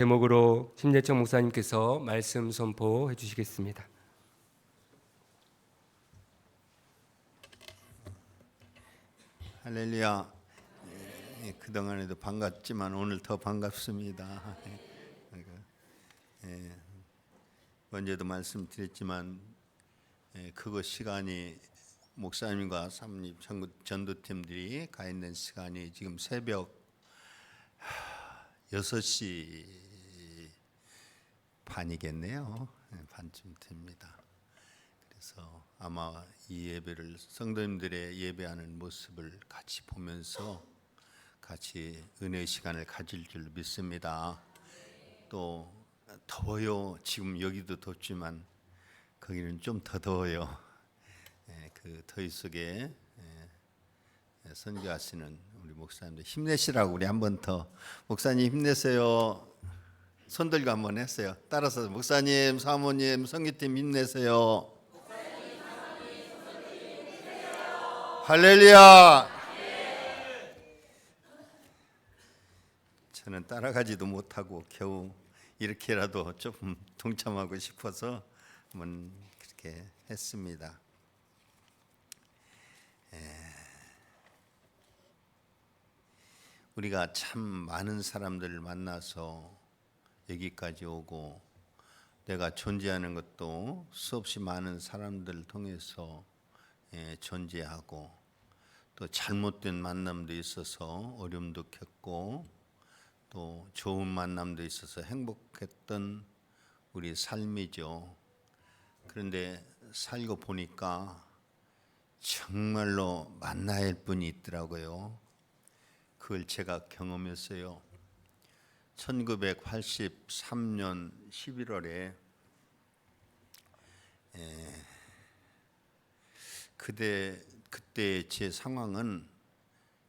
제목으로 심재청 목사님께서 말씀 선포해 주시겠습니다. 할렐루야. 그동안에도 반갑지만 오늘 더 반갑습니다. 언제도 말씀드렸지만 그거 시간이 목사님과 삼립 전도팀들이 가 있는 시간이 지금 새벽 6시 반이겠네요. 반쯤 됩니다. 그래서 아마 이 예배를 성도님들의 예배하는 모습을 같이 보면서 같이 은혜의 시간을 가질 줄 믿습니다. 또 더워요. 지금 여기도 덥지만 거기는 좀 더 더워요. 그 더위 속에 선교하시는 우리 목사님들 힘내시라고 우리 한 번 더 목사님 힘내세요. 손 들고 한번 했어요. 따라서 목사님, 사모님, 선교팀 힘내세요. 할렐루야. 저는 따라가지도 못하고 겨우 이렇게라도 조금 동참하고 싶어서 한번 그렇게 했습니다. 우리가 참 많은 사람들을 만나서 여기까지 오고 내가 존재하는 것도 수없이 많은 사람들을 통해서 존재하고 또 잘못된 만남도 있어서 어려움도 겪고 또 좋은 만남도 있어서 행복했던 우리 삶이죠. 그런데 살고 보니까 정말로 만나야 할 분이 있더라고요. 그걸 제가 경험했어요. 1983년 11월에 그때 제 상황은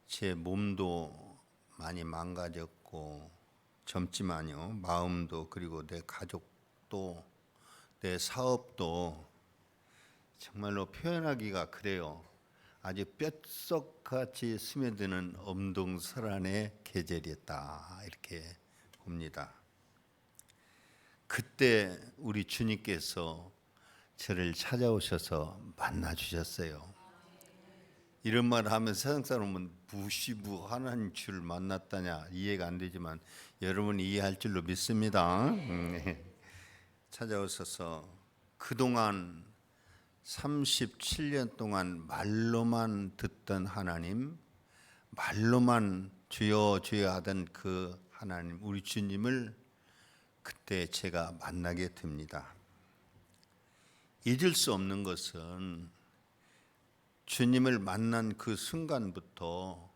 제 몸도 많이 망가졌고 젊지만요, 마음도 그리고 내 가족도 내 사업도 정말로 표현하기가 그래요. 아주 뼛속같이 스며드는 엄동설한의 계절이었다 이렇게 봅니다. 그때 우리 주님께서 저를 찾아오셔서 만나 주셨어요. 이런 말 하면 세상 사람은 무시무 하나님 줄 만났다냐 이해가 안 되지만 여러분이 이해할 줄로 믿습니다. 찾아오셔서 그동안 37년 동안 말로만 듣던 하나님, 말로만 주여 주여 하던 그 하나님, 우리 주님을 그때 제가 만나게 됩니다. 잊을 수 없는 것은 주님을 만난 그 순간부터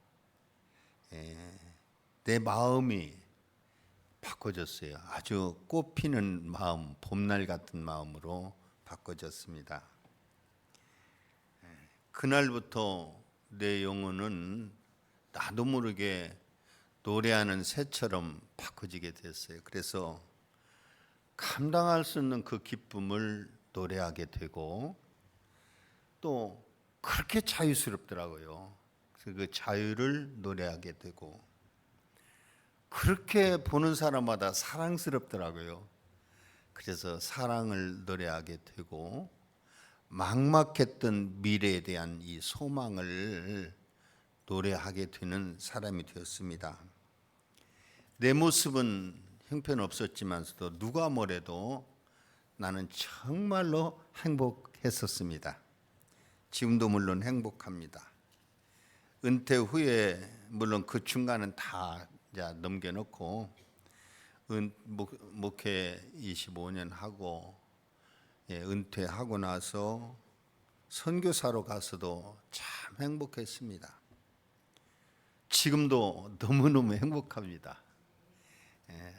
내 마음이 바꿔졌어요. 아주 꽃피는 마음, 봄날 같은 마음으로 바꿔졌습니다. 그날부터 내 영혼은 나도 모르게 노래하는 새처럼 바꿔지게 됐어요. 그래서 감당할 수 없는 그 기쁨을 노래하게 되고 또 그렇게 자유스럽더라고요. 그래서 그 자유를 노래하게 되고 그렇게 보는 사람마다 사랑스럽더라고요. 그래서 사랑을 노래하게 되고 막막했던 미래에 대한 이 소망을 노래하게 되는 사람이 되었습니다. 내 모습은 형편없었지만서도 누가 뭐래도 나는 정말로 행복했었습니다. 지금도 물론 행복합니다. 은퇴 후에 물론 그 중간은 다 넘겨놓고 목회 25년 하고 은퇴하고 나서 선교사로 가서도 참 행복했습니다. 지금도 너무너무 행복합니다.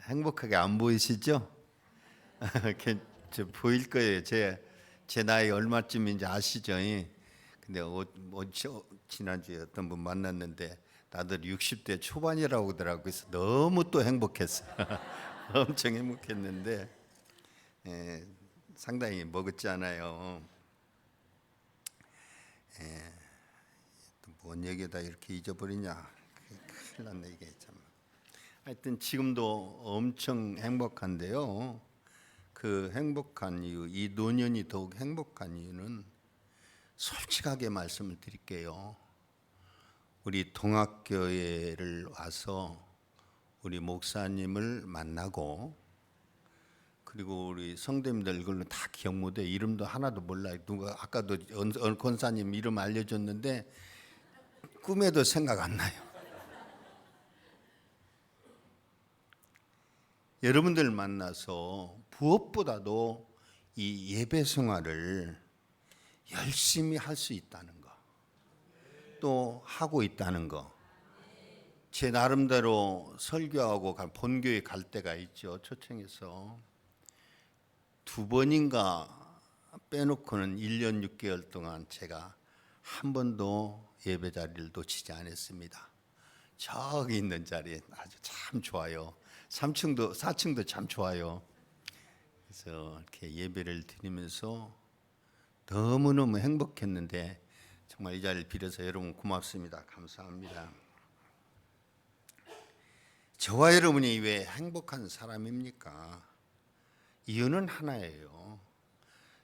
행복하게 안 보이시죠? 보일 거예요. 제 나이 얼마쯤인지 아시죠? 근데 지난주에 어떤 분 만났는데 다들 60대 초반이라고 하더라고요. 그래서 너무 또 행복했어요. 엄청 행복했는데 상당히 먹었잖아요. 뭔 얘기다 이렇게 잊어버리냐. 큰일 났네 이게 참. 하여튼 지금도 엄청 행복한데요. 그 행복한 이유, 이 노년이 더욱 행복한 이유는 솔직하게 말씀을 드릴게요. 우리 동학교회를 와서 우리 목사님을 만나고, 그리고 우리 성도님들 얼굴은 다 기억 못해. 이름도 하나도 몰라요. 누가 아까도 어느 권사님 이름 알려줬는데 꿈에도 생각 안 나요. 여러분들 만나서 무엇보다도 이 예배 생활을 열심히 할 수 있다는 거, 또 하고 있다는 거. 제 나름대로 설교하고 본교회 갈 때가 있죠. 초청해서 2번인가 빼놓고는 1년 6개월 동안 제가 한 번도 예배 자리를 놓치지 않았습니다. 저기 있는 자리에 아주 참 좋아요. 3층도 4층도 참 좋아요. 그래서 이렇게 예배를 드리면서 너무너무 행복했는데, 정말 이 자리를 빌어서 여러분 고맙습니다. 감사합니다. 저와 여러분이 왜 행복한 사람입니까? 이유는 하나예요.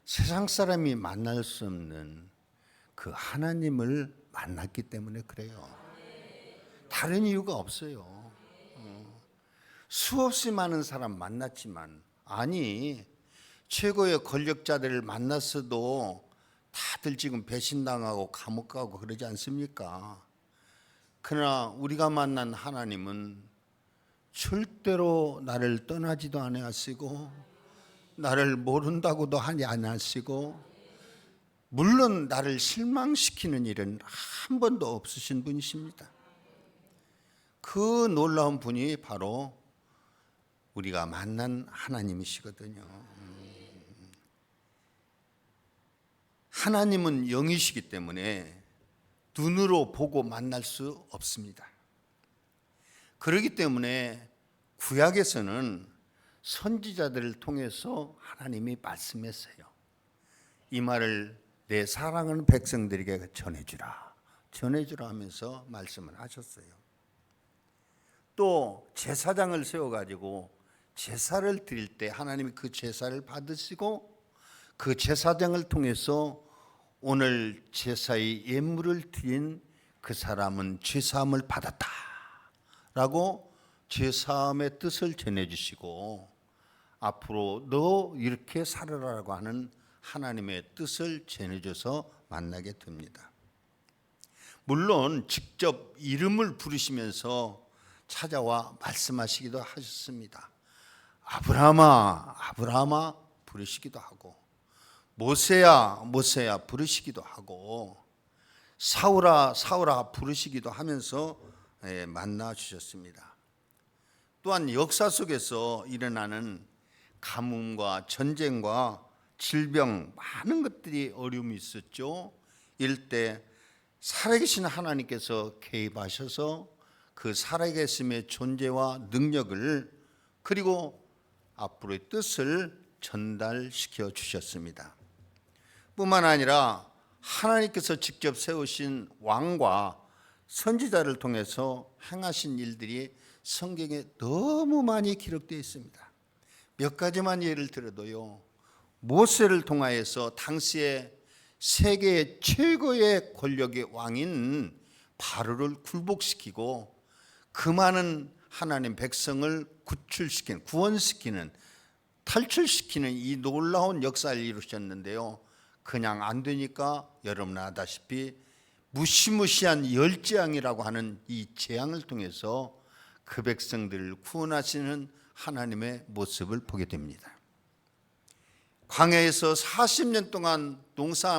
세상 사람이 만날 수 없는 그 하나님을 만났기 때문에 그래요. 다른 이유가 없어요. 수없이 많은 사람 만났지만, 아니 최고의 권력자들을 만났어도 다들 지금 배신당하고 감옥 가고 그러지 않습니까? 그러나 우리가 만난 하나님은 절대로 나를 떠나지도 않으시고 나를 모른다고도 하지 않으시고, 물론 나를 실망시키는 일은 한 번도 없으신 분이십니다. 그 놀라운 분이 바로 우리가 만난 하나님이시거든요. 하나님은 영이시기 때문에 눈으로 보고 만날 수 없습니다. 그렇기 때문에 구약에서는 선지자들을 통해서 하나님이 말씀했어요. 이 말을 내 사랑하는 백성들에게 전해주라 하면서 말씀을 하셨어요. 또 제사장을 세워가지고 제사를 드릴 때 하나님이 그 제사를 받으시고, 그 제사장을 통해서 오늘 제사의 예물을 드린 그 사람은 죄사함을 받았다 라고 죄사함의 뜻을 전해주시고, 앞으로 너 이렇게 살아라라고 하는 하나님의 뜻을 전해줘서 만나게 됩니다. 물론 직접 이름을 부르시면서 찾아와 말씀하시기도 하셨습니다. 아브라함아, 아브라함아 부르시기도 하고, 모세야, 모세야 부르시기도 하고, 사울아, 사울아 부르시기도 하면서 만나 주셨습니다. 또한 역사 속에서 일어나는 가뭄과 전쟁과 질병, 많은 것들이 어려움이 있었죠. 이럴 때 살아계신 하나님께서 개입하셔서 그 살아계심의 존재와 능력을, 그리고 앞으로의 뜻을 전달시켜 주셨습니다. 뿐만 아니라 하나님께서 직접 세우신 왕과 선지자를 통해서 행하신 일들이 성경에 너무 많이 기록되어 있습니다. 몇 가지만 예를 들어도요, 모세를 통하여서 당시에 세계 최고의 권력의 왕인 바로를 굴복시키고 그 많은 하나님 백성을 구출시키는, 구원시키는, 탈출시키는 이 놀라운 역사를 이루셨는데요, 그냥 안 되니까 여러분 아다시피 무시무시한 열재앙이라고 하는 이 재앙을 통해서 그 백성들을 구원하시는 하나님의 모습을 보게 됩니다. 광야에서 40년 동안 농사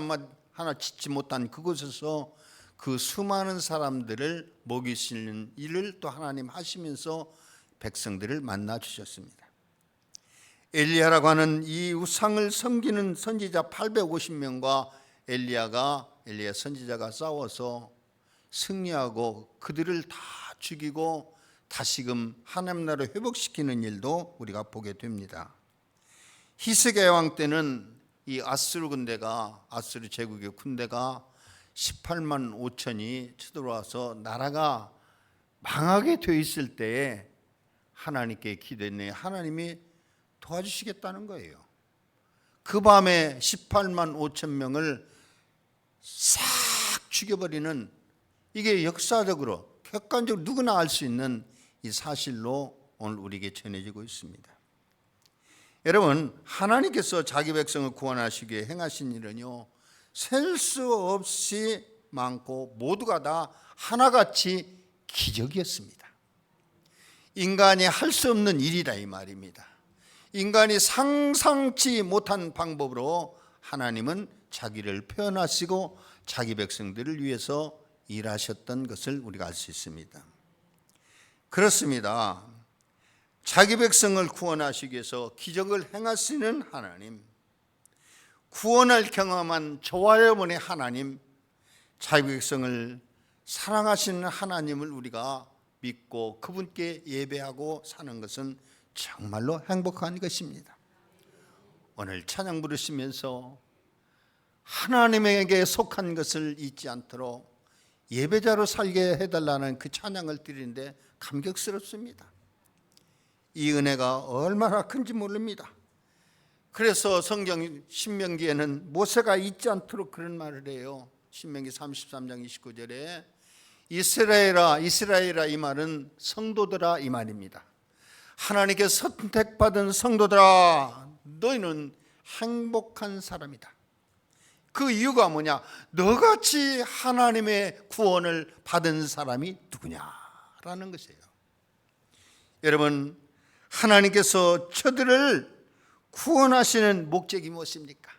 하나 짓지 못한 그곳에서 그 수많은 사람들을 먹이시는 일을 또 하나님 하시면서 백성들을 만나 주셨습니다. 엘리야라고 하는 이 우상을 섬기는 선지자 850명과 엘리야 선지자가 싸워서 승리하고 그들을 다 죽이고 다시금 하나님 나라를 회복시키는 일도 우리가 보게 됩니다. 히스기야 왕 때는 이 아수르 제국의 군대가 18만 5천이 쳐들어와서 나라가 망하게 되어 있을 때에 하나님께 기도했네. 하나님이 도와주시겠다는 거예요. 그 밤에 18만 5천 명을 싹 죽여버리는, 이게 역사적으로 객관적으로 누구나 알 수 있는 이 사실로 오늘 우리에게 전해지고 있습니다. 여러분, 하나님께서 자기 백성을 구원하시기 위해 행하신 일은요, 셀 수 없이 많고 모두가 다 하나같이 기적이었습니다. 인간이 할 수 없는 일이다 이 말입니다. 인간이 상상치 못한 방법으로 하나님은 자기를 표현하시고 자기 백성들을 위해서 일하셨던 것을 우리가 알 수 있습니다. 그렇습니다. 자기 백성을 구원하시기 위해서 기적을 행하시는 하나님, 구원을 경험한 저와 여러분의 하나님, 자기 백성을 사랑하시는 하나님을 우리가 믿고 그분께 예배하고 사는 것은 정말로 행복한 것입니다. 오늘 찬양 부르시면서 하나님에게 속한 것을 잊지 않도록 예배자로 살게 해달라는 그 찬양을 드리는데 감격스럽습니다. 이 은혜가 얼마나 큰지 모릅니다. 그래서 성경 신명기에는 모세가 잊지 않도록 그런 말을 해요. 신명기 33장 29절에 이스라엘아 이스라엘아, 이 말은 성도들아 이 말입니다. 하나님께 선택받은 성도들아, 너희는 행복한 사람이다. 그 이유가 뭐냐? 너같이 하나님의 구원을 받은 사람이 누구냐라는 것이에요. 여러분, 하나님께서 저들을 구원하시는 목적이 무엇입니까?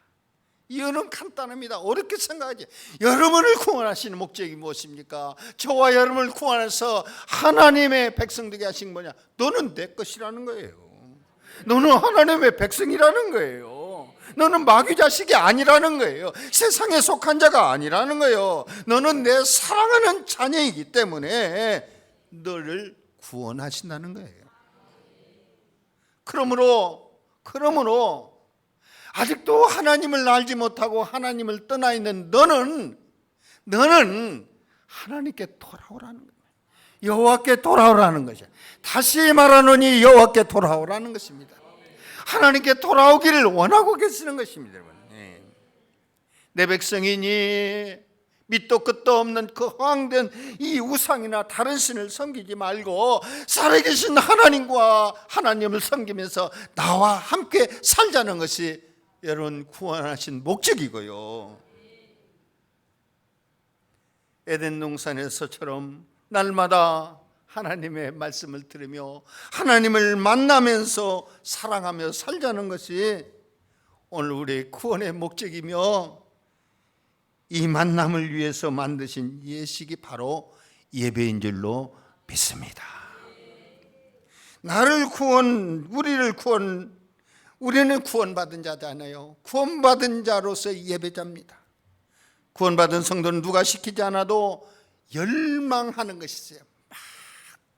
이유는 간단합니다. 어렵게 생각하지. 여러분을 구원하시는 목적이 무엇입니까? 저와 여러분을 구원해서 하나님의 백성 되게 하신 뭐냐? 너는 내 것이라는 거예요. 너는 하나님의 백성이라는 거예요. 너는 마귀 자식이 아니라는 거예요. 세상에 속한 자가 아니라는 거예요. 너는 내 사랑하는 자녀이기 때문에 너를 구원하신다는 거예요. 그러므로 아직도 하나님을 알지 못하고 하나님을 떠나 있는 너는 하나님께 돌아오라는 거예요. 여호와께 돌아오라는 것이에요. 다시 말하노니 여호와께 돌아오라는 것입니다. 하나님께 돌아오기를 원하고 계시는 것입니다. 여러분, 내 백성이니 밑도 끝도 없는 그 허황된 이 우상이나 다른 신을 섬기지 말고 살아계신 하나님과 하나님을 섬기면서 나와 함께 살자는 것이 여러분 구원하신 목적이고요. 에덴 동산에서처럼 날마다 하나님의 말씀을 들으며 하나님을 만나면서 사랑하며 살자는 것이 오늘 우리의 구원의 목적이며, 이 만남을 위해서 만드신 예식이 바로 예배인 줄로 믿습니다. 우리는 구원받은 자잖아요. 구원받은 자로서의 예배자입니다. 구원받은 성도는 누가 시키지 않아도 열망하는 것이 있어요. 막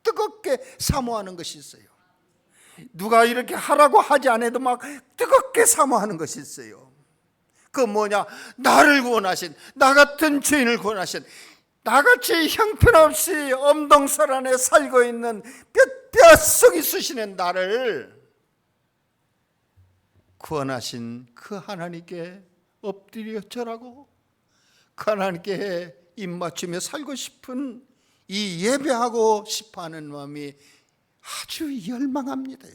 뜨겁게 사모하는 것이 있어요. 누가 이렇게 하라고 하지 않아도 막 뜨겁게 사모하는 것이 있어요. 그 뭐냐? 나를 구원하신, 나 같은 죄인을 구원하신, 나같이 형편없이 엄동설 안에 살고 있는 뼛속이 쑤시는 나를 구원하신 그 하나님께 엎드려 절하고 그 하나님께 입 맞추며 살고 싶은 이 예배하고 싶어하는 마음이 아주 열망합니다.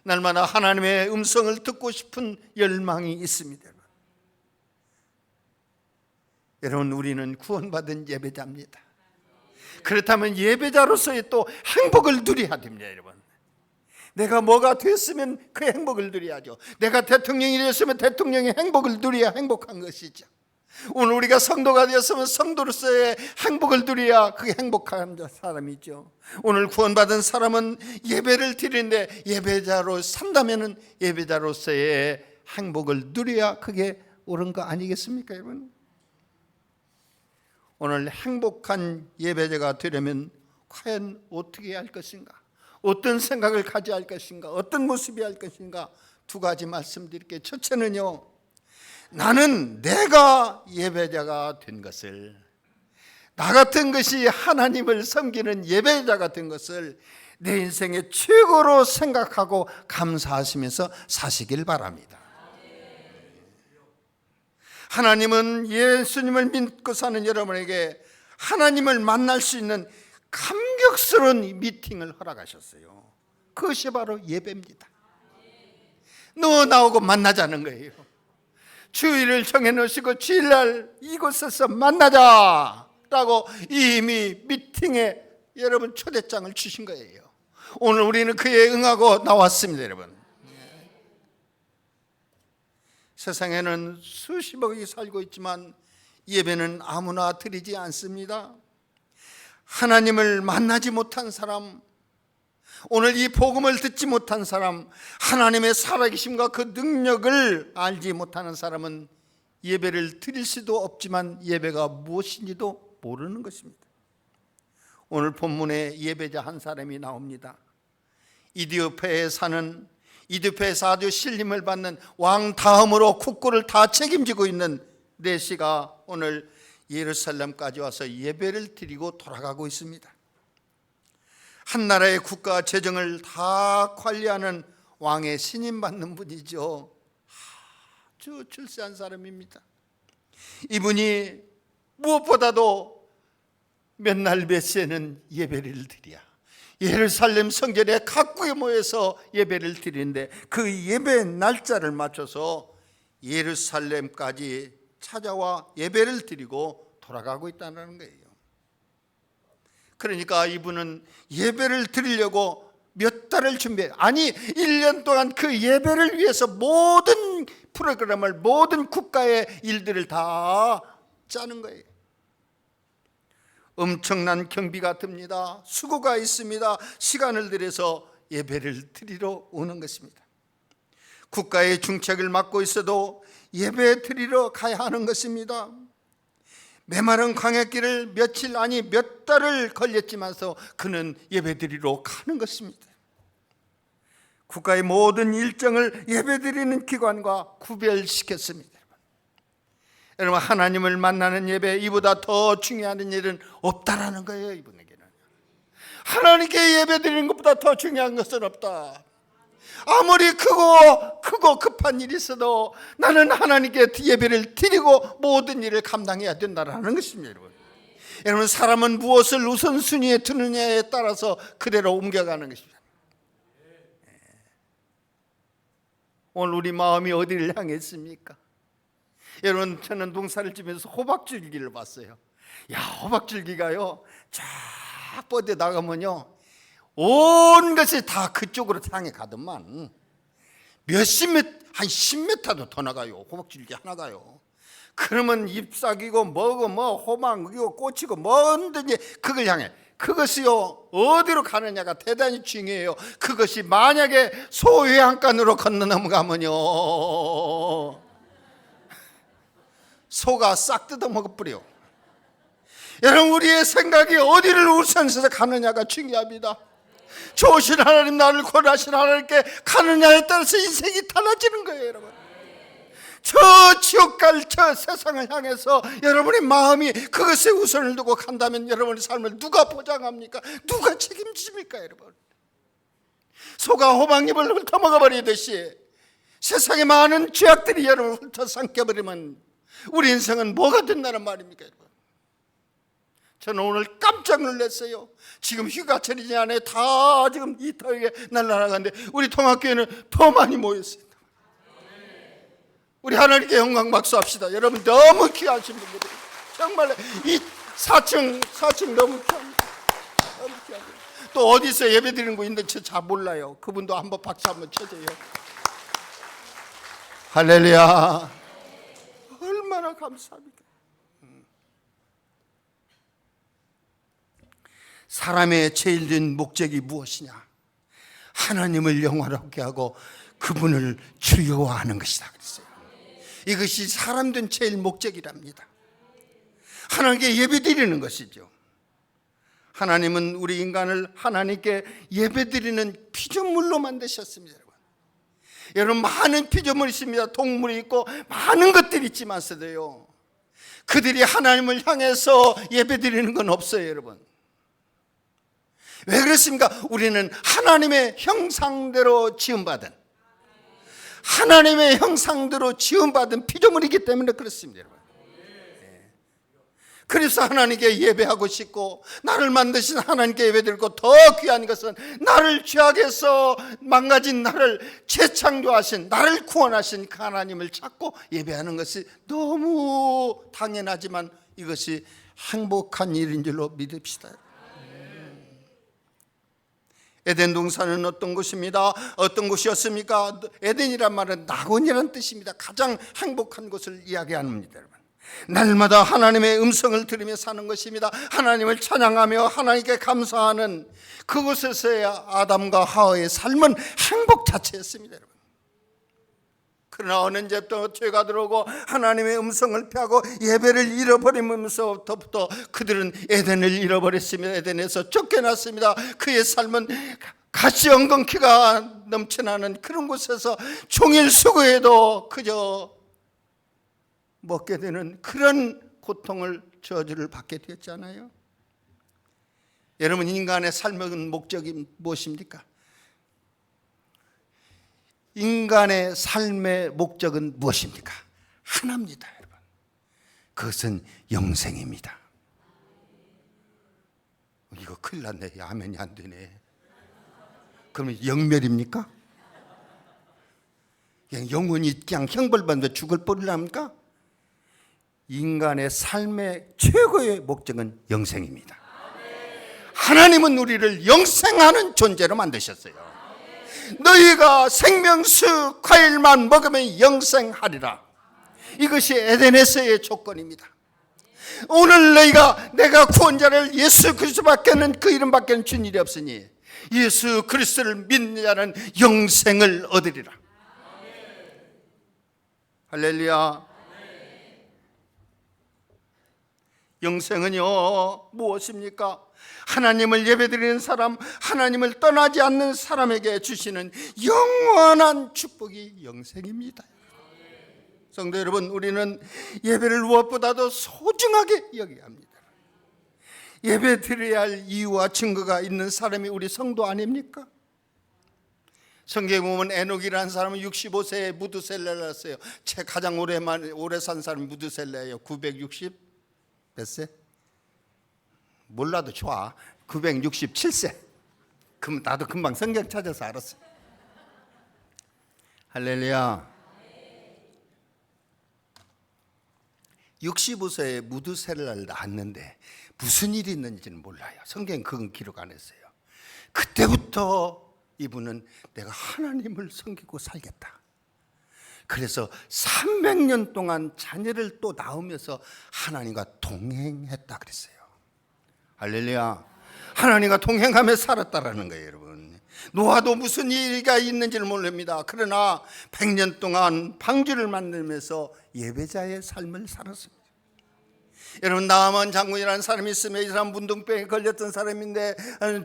날마다 하나님의 음성을 듣고 싶은 열망이 있습니다. 여러분, 우리는 구원받은 예배자입니다. 그렇다면 예배자로서의 또 행복을 누려야 됩니다. 여러분, 내가 뭐가 됐으면 그 행복을 누려야죠. 내가 대통령이 되었으면 대통령의 행복을 누려야 행복한 것이죠. 오늘 우리가 성도가 되었으면 성도로서의 행복을 누려야 그게 행복한 사람이죠. 오늘 구원받은 사람은 예배를 드리는데 예배자로 산다면 예배자로서의 행복을 누려야 그게 옳은 거 아니겠습니까, 여러분? 오늘 행복한 예배자가 되려면 과연 어떻게 해야 할 것인가? 어떤 생각을 가져야 할 것인가? 어떤 모습이어야 할 것인가? 두 가지 말씀드릴게요. 첫째는요, 나는 내가 예배자가 된 것을, 나 같은 것이 하나님을 섬기는 예배자 같은 것을 내 인생의 최고로 생각하고 감사하시면서 사시길 바랍니다. 하나님은 예수님을 믿고 사는 여러분에게 하나님을 만날 수 있는 감격스러운 미팅을 허락하셨어요. 그것이 바로 예배입니다. 너 나오고 만나자는 거예요. 주일을 정해놓으시고 주일날 이곳에서 만나자 라고 이미 미팅에 여러분 초대장을 주신 거예요. 오늘 우리는 그에 응하고 나왔습니다. 여러분, 세상에는 수십억이 살고 있지만 예배는 아무나 드리지 않습니다. 하나님을 만나지 못한 사람, 오늘 이 복음을 듣지 못한 사람, 하나님의 살아계심과 그 능력을 알지 못하는 사람은 예배를 드릴 수도 없지만 예배가 무엇인지도 모르는 것입니다. 오늘 본문에 예배자 한 사람이 나옵니다. 이디오페에서 아주 신림을 받는 왕 다음으로 국고를 다 책임지고 있는 내시가 오늘 예루살렘까지 와서 예배를 드리고 돌아가고 있습니다. 한 나라의 국가 재정을 다 관리하는 왕의 신임받는 분이죠. 아주 출세한 사람입니다. 이분이 무엇보다도 몇 날 몇 시에는 예배를 드려야 예루살렘 성전에 각국에 모여서 예배를 드리는데 그 예배 날짜를 맞춰서 예루살렘까지 찾아와 예배를 드리고 돌아가고 있다는 거예요. 그러니까 이분은 예배를 드리려고 몇 달을 준비해, 아니 1년 동안 그 예배를 위해서 모든 프로그램을, 모든 국가의 일들을 다 짜는 거예요. 엄청난 경비가 듭니다. 수고가 있습니다. 시간을 들여서 예배를 드리러 오는 것입니다. 국가의 중책을 맡고 있어도 예배 드리러 가야 하는 것입니다. 메마른 광야길을 며칠, 아니 몇 달을 걸렸지만서 그는 예배 드리러 가는 것입니다. 국가의 모든 일정을 예배 드리는 기관과 구별시켰습니다. 여러분, 하나님을 만나는 예배, 이보다 더 중요한 일은 없다라는 거예요. 이분에게는 하나님께 예배 드리는 것보다 더 중요한 것은 없다. 아무리 크고 급한 일이 있어도 나는 하나님께 예배를 드리고 모든 일을 감당해야 된다는 것입니다. 여러분, 사람은 무엇을 우선순위에 두느냐에 따라서 그대로 옮겨가는 것입니다. 오늘 우리 마음이 어디를 향했습니까? 여러분, 저는 농사를 지면서 호박줄기를 봤어요. 야, 호박줄기가요 쫙 뻗어 나가면요 온 것이 다 그쪽으로 향해 가더만 몇십 미터, 한 10m도 더 나가요. 호박줄기 하나가요. 그러면 잎사귀고 뭐고 뭐 호박이고 꽃이고 뭐든지 그걸 향해. 그것이요 어디로 가느냐가 대단히 중요해요. 그것이 만약에 소외양간으로 건너 넘어가면요 소가 싹 뜯어 먹어버려. 여러분, 우리의 생각이 어디를 우선해서 가느냐가 중요합니다. 좋으신 하나님, 나를 권하신 하나님께 가느냐에 따라서 인생이 달라지는 거예요. 여러분, 저 지옥 갈 저 세상을 향해서 여러분의 마음이 그것에 우선을 두고 간다면 여러분의 삶을 누가 보장합니까? 누가 책임집니까? 여러분, 소가 호박잎을 훑어먹어버리듯이 세상에 많은 죄악들이 여러분을 훑어삼켜버리면 우리 인생은 뭐가 된다는 말입니까? 여러분, 저는 오늘 깜짝 놀랐어요. 지금 휴가철이지 않아요. 다 지금 이탈에 날아가는데 우리 통합교회는 더 많이 모였습니다. 우리 하나님께 영광 박수합시다. 여러분, 너무 귀하신 분들이 정말 이 4층 너무 귀합니다. 너무 귀합니다. 또 어디서 예배드리는 거 있는데 저 잘 몰라요. 그분도 한번 박수 한번 쳐줘요. 할렐루야. 얼마나 감사합니까? 사람의 제일 된 목적이 무엇이냐? 하나님을 영화롭게 하고 그분을 주요화하는 것이다 그랬어요. 이것이 사람된 제일 목적이랍니다. 하나님께 예배드리는 것이죠. 하나님은 우리 인간을 하나님께 예배드리는 피조물로 만드셨습니다. 여러분, 많은 피조물이 있습니다. 동물이 있고 많은 것들이 있지만서도요, 그들이 하나님을 향해서 예배드리는 건 없어요, 여러분. 왜 그렇습니까? 우리는 하나님의 형상대로 지음받은, 하나님의 형상대로 지음받은 피조물이기 때문에 그렇습니다, 여러분. 그래서 하나님께 예배하고 싶고, 나를 만드신 하나님께 예배드리고, 더 귀한 것은 나를 죄악에서 망가진 나를 재창조하신, 나를 구원하신 그 하나님을 찾고 예배하는 것이 너무 당연하지만 이것이 행복한 일인 줄로 믿읍시다. 에덴 동산은 어떤 곳입니다? 어떤 곳이었습니까? 에덴이란 말은 낙원이라는 뜻입니다. 가장 행복한 곳을 이야기합니다, 여러분. 날마다 하나님의 음성을 들으며 사는 것입니다. 하나님을 찬양하며 하나님께 감사하는 그곳에서의 아담과 하와의 삶은 행복 자체였습니다, 여러분. 그러나 어느 때부터 죄가 들어오고 하나님의 음성을 피하고 예배를 잃어버리면서부터 그들은 에덴을 잃어버렸습니다. 에덴에서 쫓겨났습니다. 그의 삶은 가시 엉겅퀴가 넘쳐나는 그런 곳에서 종일 수고해도 그저 먹게 되는 그런 고통을 저주를 받게 되었잖아요. 여러분, 인간의 삶의 목적이 무엇입니까? 인간의 삶의 목적은 무엇입니까? 하나입니다, 여러분. 그것은 영생입니다. 이거 큰일 났네. 아멘이 안 되네. 그러면 영멸입니까? 영원히 그냥 형벌받는데 죽을 뻔이랍니까? 인간의 삶의 최고의 목적은 영생입니다. 하나님은 우리를 영생하는 존재로 만드셨어요. 너희가 생명수 과일만 먹으면 영생하리라. 이것이 에덴에서의 조건입니다. 오늘 내가 구원자를 예수 그리스도밖에는, 그 이름밖에는 준 일이 없으니 예수 그리스도를 믿는 자는 영생을 얻으리라. 할렐루야. 영생은요 무엇입니까? 하나님을 예배드리는 사람, 하나님을 떠나지 않는 사람에게 주시는 영원한 축복이 영생입니다. 성도 여러분, 우리는 예배를 무엇보다도 소중하게 여겨야 합니다. 예배 드려야 할 이유와 증거가 있는 사람이 우리 성도 아닙니까? 성경에 보면 에녹이라는 사람은 65세에 무드셀라를 낳았어요. 가장 오래 산 사람이 무드셀라예요. 960 몇 세? 몰라도 좋아. 967세. 그럼 나도 금방 성경 찾아서 알았어. 할렐루야. 65세에 무드셀라를 낳았는데 무슨 일이 있는지는 몰라요. 성경은 그건 기록 안 했어요. 그때부터 이분은 내가 하나님을 섬기고 살겠다. 그래서 300년 동안 자녀를 또 낳으면서 하나님과 동행했다 그랬어요. 할렐루야. 하나님과 동행하며 살았다라는 거예요, 여러분. 노아도 무슨 일이 있는지를 모릅니다. 그러나 100년 동안 방주를 만들면서 예배자의 삶을 살았습니다. 여러분, 나아만 장군이라는 사람이 있으면 이 사람 문둥병에 걸렸던 사람인데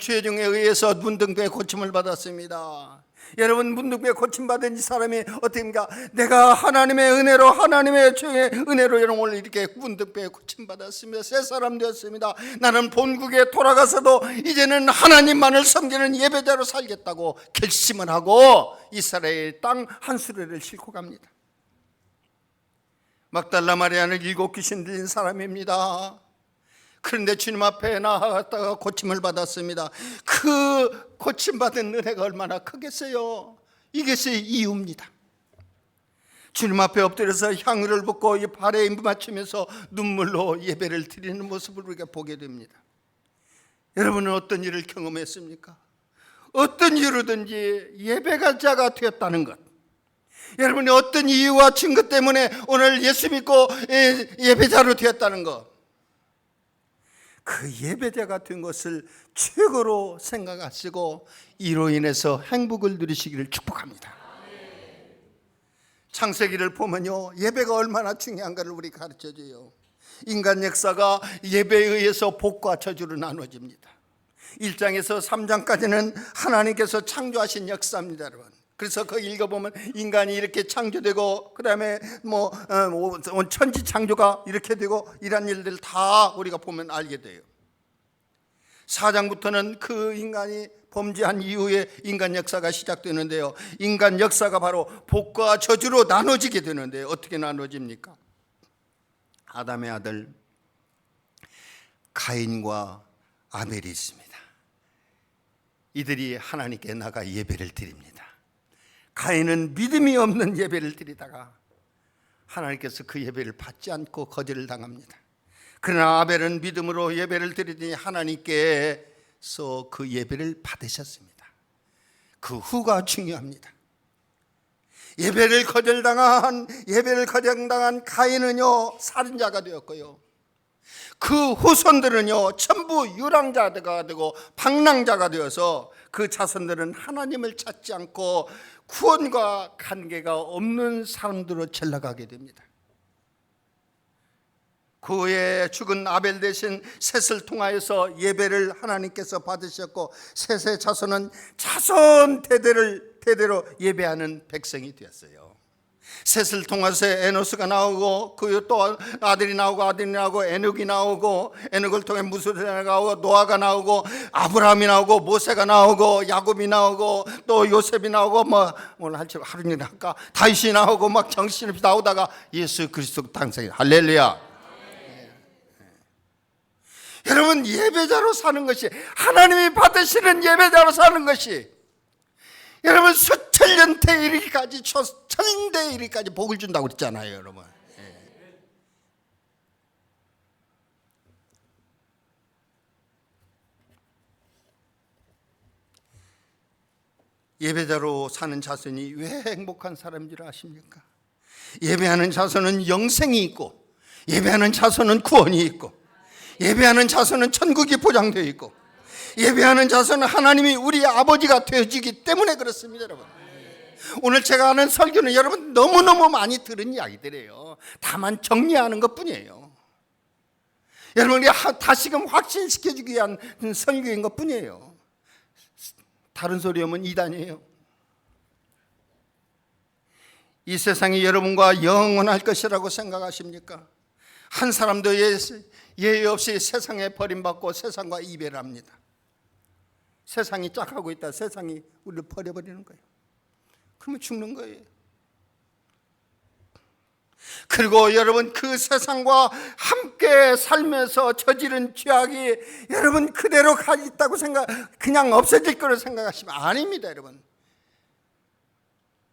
죄 중에 의해서 문둥병에 고침을 받았습니다. 여러분, 문둥병에 고침받은 이 사람이 어떻게입니까? 내가 하나님의 은혜로, 하나님의 죄의 은혜로 여러분 오늘 이렇게 문둥병에 고침받았으며 새 사람 되었습니다. 나는 본국에 돌아가서도 이제는 하나님만을 섬기는 예배자로 살겠다고 결심을 하고 이스라엘 땅 한 수레를 싣고 갑니다. 막달라 마리아는 7 귀신 들린 사람입니다. 그런데 주님 앞에 나아갔다가 고침을 받았습니다. 그 고침받은 은혜가 얼마나 크겠어요. 이것이 이유입니다. 주님 앞에 엎드려서 향유를 붓고 이 발에 맞추면서 눈물로 예배를 드리는 모습을 우리가 보게 됩니다. 여러분은 어떤 일을 경험했습니까? 어떤 이유로든지 예배자가 되었다는 것, 여러분이 어떤 이유와 증거 때문에 오늘 예수 믿고 예배자로 되었다는 것, 그 예배자가 된 것을 최고로 생각하시고 이로 인해서 행복을 누리시기를 축복합니다. 창세기를 보면요, 예배가 얼마나 중요한가를 우리 가르쳐줘요. 인간 역사가 예배에 의해서 복과 저주로 나눠집니다. 1장에서 3장까지는 하나님께서 창조하신 역사입니다, 여러분. 그래서 그 읽어보면 인간이 이렇게 창조되고 그다음에 온 천지 창조가 이렇게 되고 이런 일들 다 우리가 보면 알게 돼요. 4장부터는 그 인간이 범죄한 이후에 인간 역사가 시작되는데요. 인간 역사가 바로 복과 저주로 나눠지게 되는데요. 어떻게 나눠집니까? 아담의 아들 가인과 아벨이 있습니다. 이들이 하나님께 나가 예배를 드립니다. 가인은 믿음이 없는 예배를 드리다가 하나님께서 그 예배를 받지 않고 거절을 당합니다. 그러나 아벨은 믿음으로 예배를 드리더니 하나님께서 그 예배를 받으셨습니다. 그 후가 중요합니다. 예배를 거절당한 가인은요 살인자가 되었고요, 그 후손들은요 전부 유랑자가 되고 방랑자가 되어서 그 자손들은 하나님을 찾지 않고 구원과 관계가 없는 사람들로 전락하게 됩니다. 그 후에 죽은 아벨 대신 셋을 통하여서 예배를 하나님께서 받으셨고, 셋의 자손은 자손 대대로 예배하는 백성이 되었어요. 셋을 통해서 에노스가 나오고, 그 또 아들이 나오고 에녹이 나오고, 에녹을 통해 무술이 나오고, 노아가 나오고, 아브라함이 나오고, 모세가 나오고, 야곱이 나오고, 또 요셉이 나오고, 오늘 하루는 할까, 다윗이 나오고, 막 정신없이 나오다가 예수 그리스도 탄생. 할렐루야. 여러분, 예배자로 사는 것이, 하나님이 받으시는 예배자로 사는 것이 여러분 수천년대 이르기까지, 천대 이르기까지 복을 준다고 그랬잖아요, 여러분. 예배자로 사는 자손이 왜 행복한 사람인 줄 아십니까? 예배하는 자손은 영생이 있고, 예배하는 자손은 구원이 있고, 예배하는 자손은 천국이 보장되어 있고, 예배하는 자손은 하나님이 우리의 아버지가 되어지기 때문에 그렇습니다, 여러분. 오늘 제가 하는 설교는 여러분 너무너무 많이 들은 이야기들이에요. 다만 정리하는 것 뿐이에요. 여러분이 다시금 확신시켜주기 위한 설교인 것 뿐이에요. 다른 소리 하면 이단이에요. 이 세상이 여러분과 영원할 것이라고 생각하십니까? 한 사람도 예의 없이 세상에 버림받고 세상과 이별합니다. 세상이 짝하고 있다. 세상이 우리를 버려버리는 거예요. 그러면 죽는 거예요. 그리고 여러분, 그 세상과 함께 살면서 저지른 죄악이 여러분 그대로 가 있다고 그냥 없어질 거로 생각하시면 아닙니다, 여러분.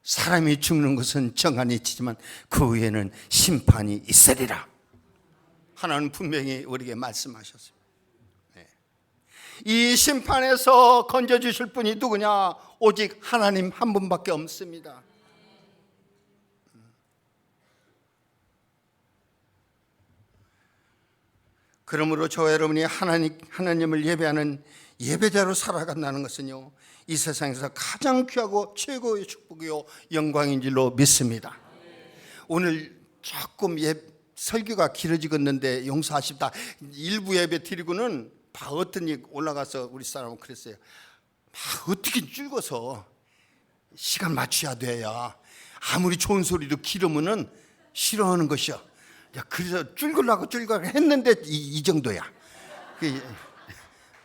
사람이 죽는 것은 정한이 있지만 그 후에는 심판이 있으리라. 하나님은 분명히 우리에게 말씀하셨습니다. 이 심판에서 건져주실 분이 누구냐? 오직 하나님 한 분밖에 없습니다. 그러므로 저와 여러분이 하나님을 예배하는 예배자로 살아간다는 것은요, 이 세상에서 가장 귀하고 최고의 축복이요 영광인 줄로 믿습니다. 오늘 조금 설교가 길어지겠는데 용서하십다. 일부 예배 드리고는 어떤 올라가서 우리 사람은 그랬어요. 어떻게 줄거서 시간 맞춰야 돼야 아무리 좋은 소리도 길으면은 싫어하는 것이야. 그래서 줄거라고 했는데 이 정도야.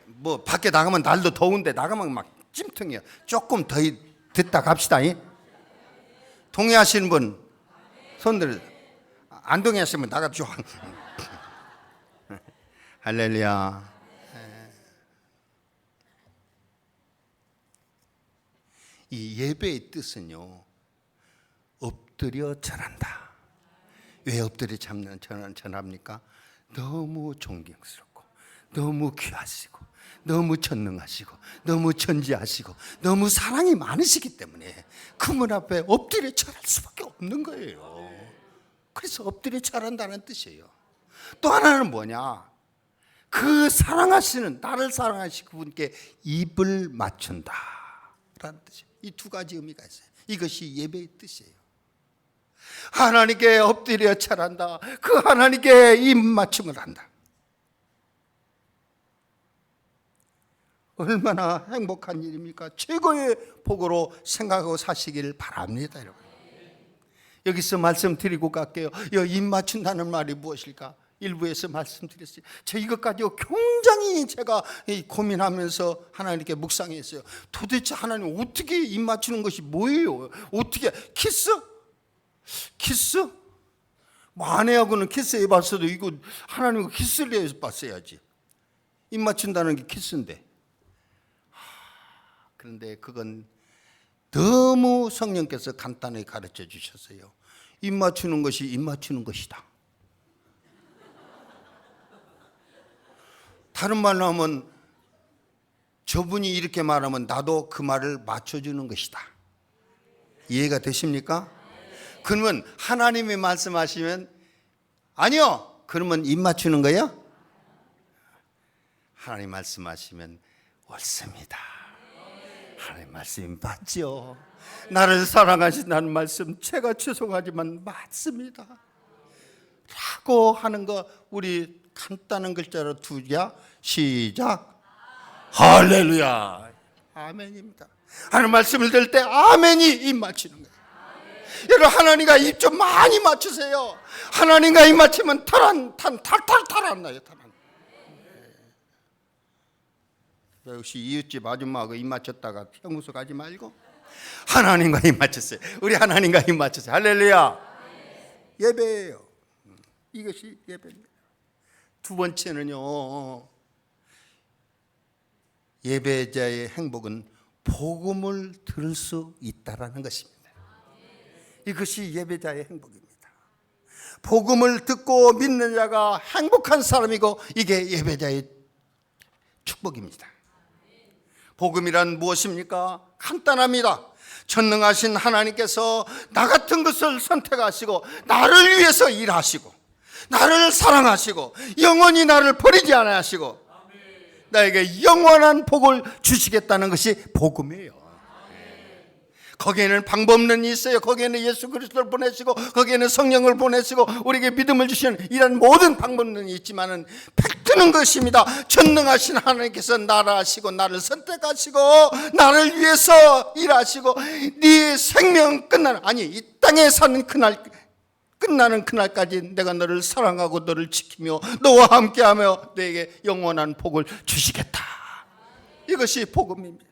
뭐 밖에 나가면 날도 더운데 나가면 막 찜통이야. 조금 더 듣다 갑시다. 동의하시는 분 손들. 안 동의하시면 나가죠. 할렐루야. 이 예배의 뜻은요, 엎드려 절한다. 왜 엎드려 절합니까? 너무 존경스럽고, 너무 귀하시고, 너무 전능하시고, 너무 전지하시고, 너무 사랑이 많으시기 때문에 그분 앞에 엎드려 절할 수밖에 없는 거예요. 그래서 엎드려 절한다는 뜻이에요. 또 하나는 뭐냐? 그 사랑하시는, 나를 사랑하시는 그분께 입을 맞춘다 라는 뜻이에요. 이 두 가지 의미가 있어요. 이것이 예배의 뜻이에요. 하나님께 엎드려 절한다. 그 하나님께 입 맞춤을 한다. 얼마나 행복한 일입니까? 최고의 복으로 생각하고 사시길 바랍니다, 여러분. 여기서 말씀드리고 갈게요. 입 맞춘다는 말이 무엇일까? 일부에서 말씀드렸어요. 저 이것까지 굉장히 제가 고민하면서 하나님께 묵상했어요. 도대체 하나님 어떻게 입 맞추는 것이 뭐예요? 어떻게 키스? 키스? 뭐 아내하고는 키스해봤어도 이거 하나님과 키스를 해봤어야지. 입 맞춘다는 게 키스인데. 그런데 그건 너무 성령께서 간단하게 가르쳐 주셨어요. 입 맞추는 것이 입 맞추는 것이다. 다른 말로 하면 저분이 이렇게 말하면 나도 그 말을 맞춰주는 것이다. 이해가 되십니까? 그러면 하나님이 말씀하시면 아니요. 그러면 입 맞추는 거예요? 하나님 말씀하시면 옳습니다. 하나님 말씀이 맞죠. 나를 사랑하신다는 말씀 제가 죄송하지만 맞습니다. 라고 하는 거 우리 간단한 글자로 두 개 시작. 할렐루야. 아멘입니다. 하는 말씀을 들을 때 아멘이 입 맞추는 거예요. 여러분 하나님과 입 좀 많이 맞추세요. 하나님과 입 맞추면 탈탈 안 나요. 탈 안. 역시 이웃집 아줌마하고 입 맞췄다가 형무소 가지 말고 하나님과 입 맞췄어요. 우리 하나님과 입 맞췄어요. 할렐루야. 예배예요. 이것이 예배입니다. 두 번째는요, 예배자의 행복은 복음을 들을 수 있다라는 것입니다. 이것이 예배자의 행복입니다. 복음을 듣고 믿는 자가 행복한 사람이고 이게 예배자의 축복입니다. 복음이란 무엇입니까? 간단합니다. 전능하신 하나님께서 나 같은 것을 선택하시고 나를 위해서 일하시고 나를 사랑하시고 영원히 나를 버리지 않으시고 나에게 영원한 복을 주시겠다는 것이 복음이에요. 거기에는 방법론이 있어요. 거기에는 예수 그리스도를 보내시고 거기에는 성령을 보내시고 우리에게 믿음을 주시는 이런 모든 방법론이 있지만은 팩트는 것입니다. 전능하신 하나님께서 나를 하시고 나를 선택하시고 나를 위해서 일하시고 네 생명 이 땅에 사는 그날 끝나는 그날까지 내가 너를 사랑하고 너를 지키며 너와 함께하며 너에게 영원한 복을 주시겠다. 이것이 복음입니다.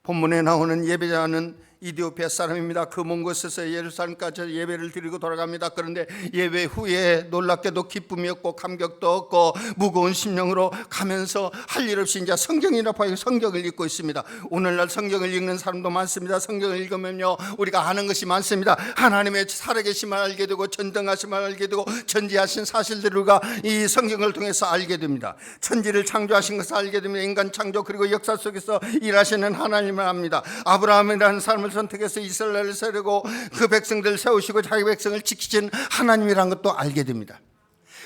본문에 나오는 예배자는 이디오피아 사람입니다. 그 먼 곳에서 예루살렘까지 예배를 드리고 돌아갑니다. 그런데 예배 후에 놀랍게도 기쁨이 없고 감격도 없고 무거운 심령으로 가면서 할 일 없이 이제 성경이나 봐요. 성경을 읽고 있습니다. 오늘날 성경을 읽는 사람도 많습니다. 성경을 읽으면요 우리가 아는 것이 많습니다. 하나님의 살아계심을 알게 되고 전등하심을 알게 되고 전지하신 사실들을 우리가 이 성경을 통해서 알게 됩니다. 천지를 창조하신 것을 알게 됩니다. 인간 창조 그리고 역사 속에서 일하시는 하나님을 압니다. 아브라함이라는 사람을 선택해서 이스라엘을 세우고 그 백성들을 세우시고 자기 백성을 지키신 하나님이라는 것도 알게 됩니다.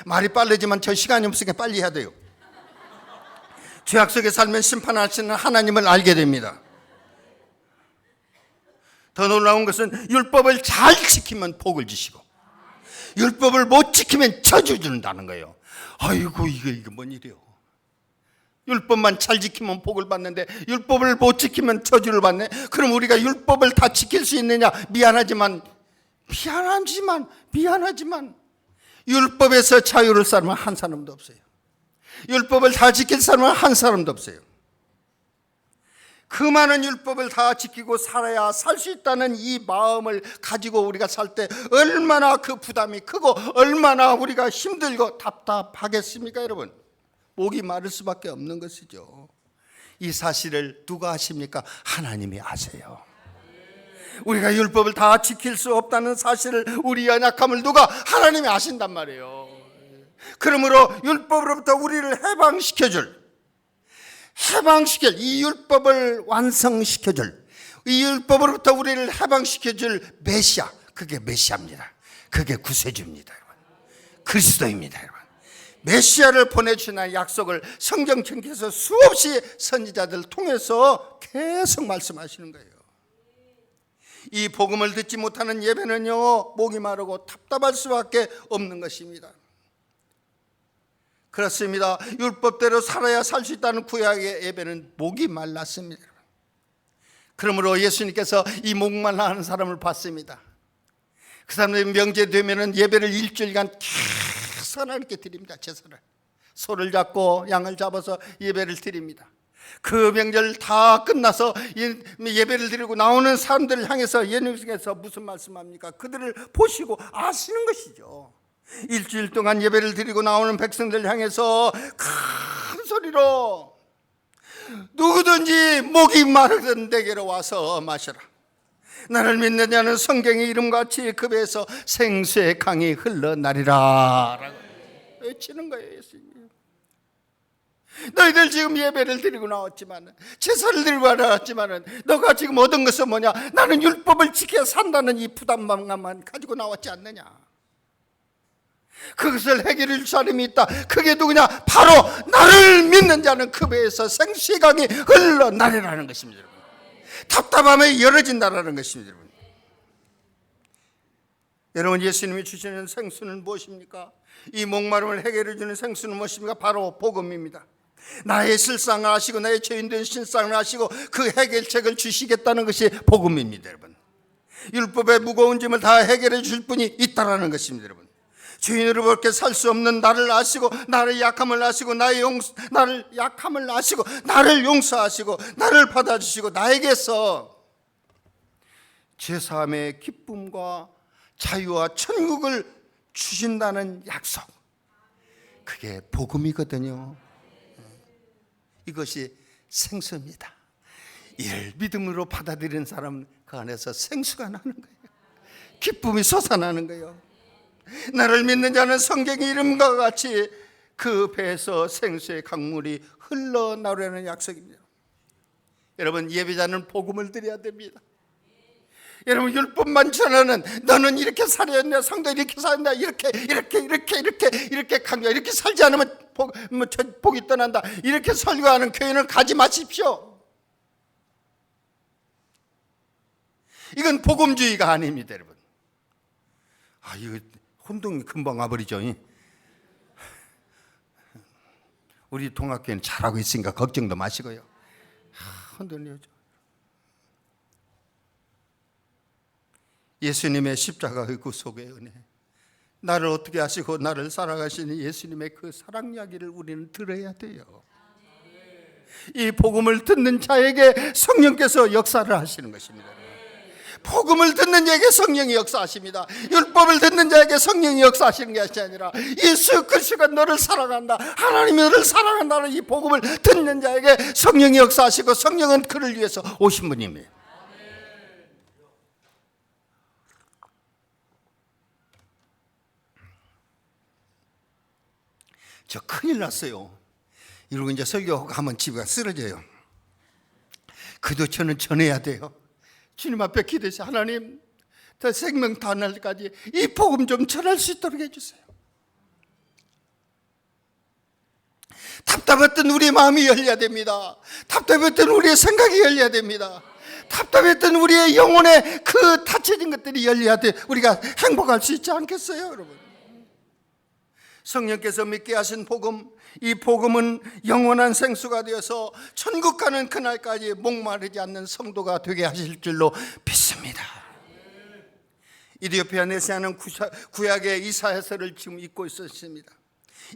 말이 빠르지만 저 시간이 없으니까 빨리 해야 돼요. 죄악 속에 살면 심판하시는 하나님을 알게 됩니다. 더 놀라운 것은 율법을 잘 지키면 복을 주시고 율법을 못 지키면 저주 준다는 거예요. 아이고 이게 뭔 일이요. 율법만 잘 지키면 복을 받는데 율법을 못 지키면 저주를 받네. 그럼 우리가 율법을 다 지킬 수 있느냐? 미안하지만 율법에서 자유를 사람은 한 사람도 없어요. 율법을 다 지킬 사람은 한 사람도 없어요. 그 많은 율법을 다 지키고 살아야 살 수 있다는 이 마음을 가지고 우리가 살 때 얼마나 그 부담이 크고 얼마나 우리가 힘들고 답답하겠습니까, 여러분? 목이 마를 수밖에 없는 것이죠. 이 사실을 누가 아십니까? 하나님이 아세요. 우리가 율법을 다 지킬 수 없다는 사실을 우리 연약함을 누가? 하나님이 아신단 말이에요. 그러므로 율법으로부터 우리를 해방시켜줄 이 율법을 완성시켜줄 이 율법으로부터 우리를 해방시켜줄 메시아, 그게 메시아입니다. 그게 구세주입니다. 그리스도입니다. 메시아를 보내주시는 약속을 성경책에서 수없이 선지자들 통해서 계속 말씀하시는 거예요. 이 복음을 듣지 못하는 예배는요 목이 마르고 답답할 수밖에 없는 것입니다. 그렇습니다. 율법대로 살아야 살 수 있다는 구약의 예배는 목이 말랐습니다. 그러므로 예수님께서 이 목말라하는 사람을 봤습니다. 그 사람들이 명제 되면은 예배를 일주일간 계속 하나님께 드립니다. 제사를 소를 잡고 양을 잡아서 예배를 드립니다. 그 명절 다 끝나서 예배를 드리고 나오는 사람들을 향해서 예수님께서 무슨 말씀합니까? 그들을 보시고 아시는 것이죠. 일주일 동안 예배를 드리고 나오는 백성들 향해서 큰 소리로 누구든지 목이 마르든 내게로 와서 마셔라. 나를 믿는 자는 성경의 이름같이 그 배에서 생수의 강이 흘러나리라 라고 외치는 거예요. 예수님, 너희들 지금 예배를 드리고 나왔지만, 제사를 드리고 나왔지만, 너가 지금 얻은 것은 뭐냐? 나는 율법을 지켜 산다는 이 부담감만 가지고 나왔지 않느냐? 그것을 해결해 줄 사람이 있다. 그게 누구냐? 바로 나를 믿는 자는 그 배에서 생수의 강이 흘러나리라는 것입니다. 여러분, 답답함에 열어진다라는 것입니다. 여러분, 여러분, 예수님이 주시는 생수는 무엇입니까? 이 목마름을 해결해 주는 생수는 무엇입니까? 바로 복음입니다. 나의 실상을 아시고 나의 죄인된 실상을 아시고 그 해결책을 주시겠다는 것이 복음입니다. 여러분, 율법의 무거운 짐을 다 해결해 줄 분이 있다라는 것입니다. 여러분, 죄인으로밖에 살 수 없는 나를 아시고 나를 약함을 아시고 나를 약함을 아시고 나를 용서하시고 나를 받아주시고 나에게서 죄사함의 기쁨과 자유와 천국을 주신다는 약속, 그게 복음이거든요. 이것이 생수입니다. 이를 믿음으로 받아들이는 사람 그 안에서 생수가 나는 거예요. 기쁨이 솟아나는 거예요. 나를 믿는 자는 성경의 이름과 같이 그 배에서 생수의 강물이 흘러나오려는 약속입니다. 여러분, 예배자는 복음을 드려야 됩니다. 여러분, 율법만 전하는 너는 이렇게 살아야 된다, 성도 이렇게 살아야 된다, 이렇게 강조, 이렇게 살지 않으면 복이 떠난다, 이렇게 설교하는 교회는 가지 마십시오. 이건 복음주의가 아닙니다. 여러분, 이거 혼동이 금방 와버리죠. 우리 동학교는 잘하고 있으니까 걱정도 마시고요. 혼돈이죠. 예수님의 십자가의 구속의 은혜, 나를 어떻게 하시고 나를 사랑하시는 예수님의 그 사랑 이야기를 우리는 들어야 돼요. 이 복음을 듣는 자에게 성령께서 역사를 하시는 것입니다. 복음을 듣는 자에게 성령이 역사하십니다. 율법을 듣는 자에게 성령이 역사하시는 것이 아니라 예수 그리스도가 너를 사랑한다, 하나님이 너를 사랑한다는 이 복음을 듣는 자에게 성령이 역사하시고, 성령은 그를 위해서 오신 분입니다. 저 큰일 났어요. 이러고 이제 설교하고 가면 집에 쓰러져요. 그도 저는 전해야 돼요. 주님 앞에 기도해서, 하나님, 더 생명 다할 날까지 이 복음 좀 전할 수 있도록 해주세요. 답답했던 우리의 마음이 열려야 됩니다. 답답했던 우리의 생각이 열려야 됩니다. 답답했던 우리의 영혼의 그 닫혀진 것들이 열려야 돼. 우리가 행복할 수 있지 않겠어요, 여러분? 성령께서 믿게 하신 복음, 이 복음은 영원한 생수가 되어서 천국 가는 그날까지 목마르지 않는 성도가 되게 하실 줄로 믿습니다. 이디오피아 네시아는 구약의 이사야서를 지금 읽고 있었습니다.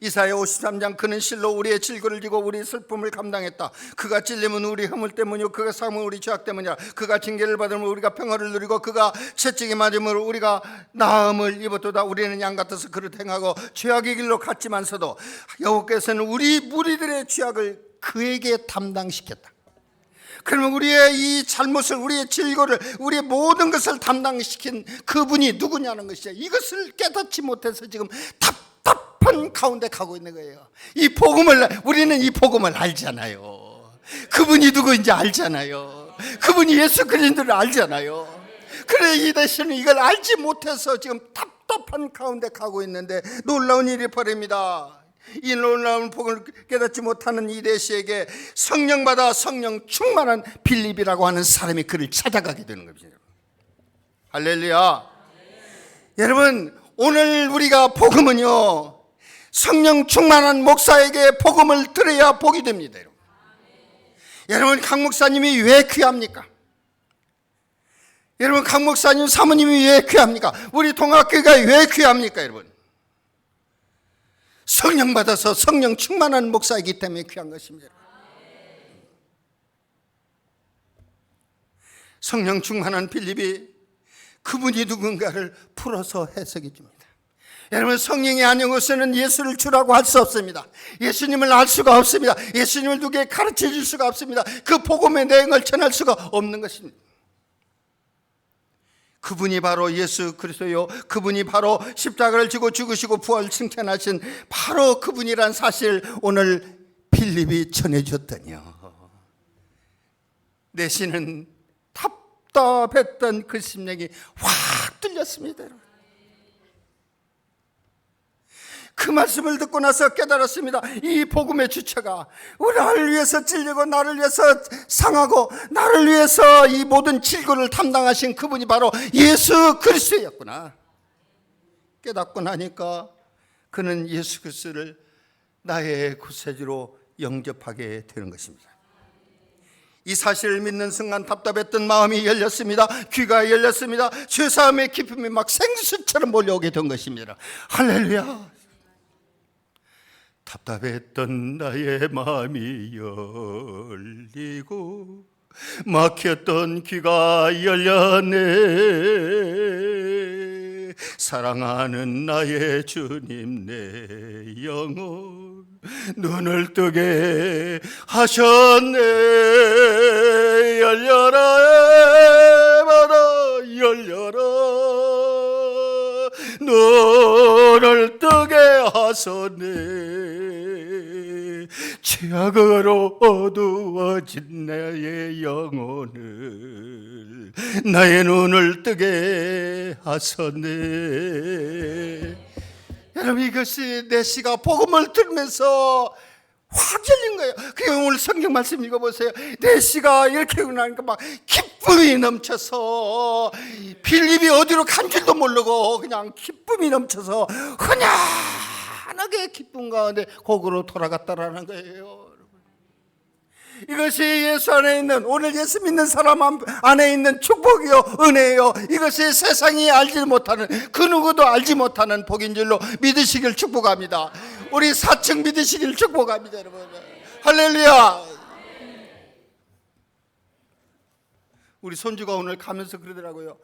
이사야 53장, 그는 실로 우리의 질고를 지고 우리의 슬픔을 감당했다. 그가 찔림은 우리 허물 때문이요 그가 상함은 우리 죄악 때문이라. 그가 징계를 받으면 우리가 평화를 누리고 그가 채찍에 맞음으로 우리가 나음을 입었도다. 우리는 양 같아서 그릇 행하고 죄악의 길로 갔지만서도 여호와께서는 우리 무리들의 죄악을 그에게 담당시켰다. 그러면 우리의 이 잘못을, 우리의 질고를, 우리의 모든 것을 담당시킨 그분이 누구냐는 것이죠. 이것을 깨닫지 못해서 지금 답답한 가운데 가고 있는 거예요. 이 복음을, 우리는 이 복음을 알잖아요. 그분이 누구인지 알잖아요. 그분이 예수 그리스도를 알잖아요. 그래, 이 대신은 이걸 알지 못해서 지금 답답한 가운데 가고 있는데 놀라운 일이 벌입니다. 이 놀라운 복음을 깨닫지 못하는 이 대시에게 성령 받아 성령 충만한 빌립이라고 하는 사람이 그를 찾아가게 되는 겁니다. 할렐루야. 여러분, 오늘 우리가 복음은요, 성령 충만한 목사에게 복음을 들어야 복이 됩니다. 여러분, 강 목사님이 왜 귀합니까? 여러분, 강 목사님 사모님이 왜 귀합니까? 우리 동학교가 왜 귀합니까? 여러분, 성령 받아서 성령 충만한 목사이기 때문에 귀한 것입니다. 성령 충만한 빌립이 그분이 누군가를 풀어서 해석해 줍니다. 여러분, 성령이 아닌 것은 예수를 주라고 할 수 없습니다. 예수님을 알 수가 없습니다. 예수님을 누구에게 가르쳐 줄 수가 없습니다. 그 복음의 내용을 전할 수가 없는 것입니다. 그분이 바로 예수 그리스도요, 그분이 바로 십자가를 지고 죽으시고 부활 승천하신 바로 그분이란 사실 오늘 빌립이 전해줬더니요, 내 신은 답답했던 그 심령이 확 뚫렸습니다. 그 말씀을 듣고 나서 깨달았습니다. 이 복음의 주체가 나를 위해서 찔리고 나를 위해서 상하고 나를 위해서 이 모든 질고를 담당하신 그분이 바로 예수 그리스도였구나. 깨닫고 나니까 그는 예수 그리스도를 나의 구세주로 영접하게 되는 것입니다. 이 사실을 믿는 순간 답답했던 마음이 열렸습니다. 귀가 열렸습니다. 죄사함의 기쁨이 막 생수처럼 몰려오게 된 것입니다. 할렐루야. 답답했던 나의 마음이 열리고 막혔던 귀가 열렸네. 사랑하는 나의 주님, 내 영혼 눈을 뜨게 하셨네. 열려라 에바다, 열려라 눈을 뜨게 하셨네. 죄악으로 어두워진 나의 영혼을 나의 눈을 뜨게 하셨네. 여러분, 이것이 내 씨가 복음을 들으면서 확 열린 거예요. 그래서 오늘 성경 말씀 읽어보세요. 내 씨가 이렇게 나니까 막 기쁨이 넘쳐서 빌립이 어디로 간 줄도 모르고 그냥 기쁨이 넘쳐서 흔하게 기쁨 가운데 거기로 돌아갔다라는 거예요. 이것이 예수 안에 있는, 오늘 예수 믿는 사람 안에 있는 축복이요, 은혜요. 이것이 세상이 알지 못하는, 그 누구도 알지 못하는 복인 줄로 믿으시길 축복합니다. 우리 4층 믿으시길 축복합니다, 여러분. 할렐루야. 우리 손주가 오늘 가면서 그러더라고요.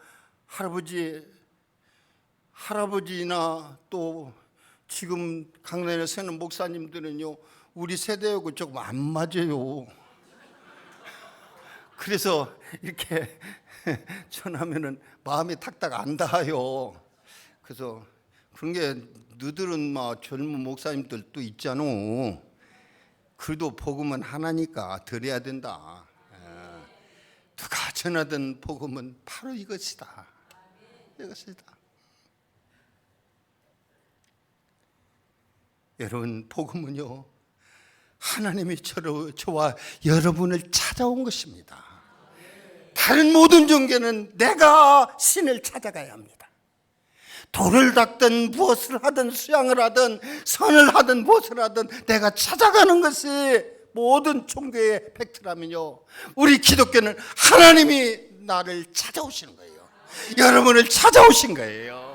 할아버지나 또 지금 강단에 서는 목사님들은요, 우리 세대하고 조금 안 맞아요. 그래서 이렇게 전하면은 마음이 탁탁 안 닿아요. 그래서 그런 게, 너들은 막 젊은 목사님들도 있잖아. 그래도 복음은 하나니까 드려야 된다. 누가 전하던 복음은 바로 이것이다. 이것이다. 여러분, 복음은요, 하나님이 저와 여러분을 찾아온 것입니다. 다른 모든 종교는 내가 신을 찾아가야 합니다. 돌을 닦든 무엇을 하든 수양을 하든 선을 하든 무엇을 하든 내가 찾아가는 것이 모든 종교의 팩트라면요, 우리 기독교는 하나님이 나를 찾아오시는 거예요. 여러분을 찾아오신 거예요.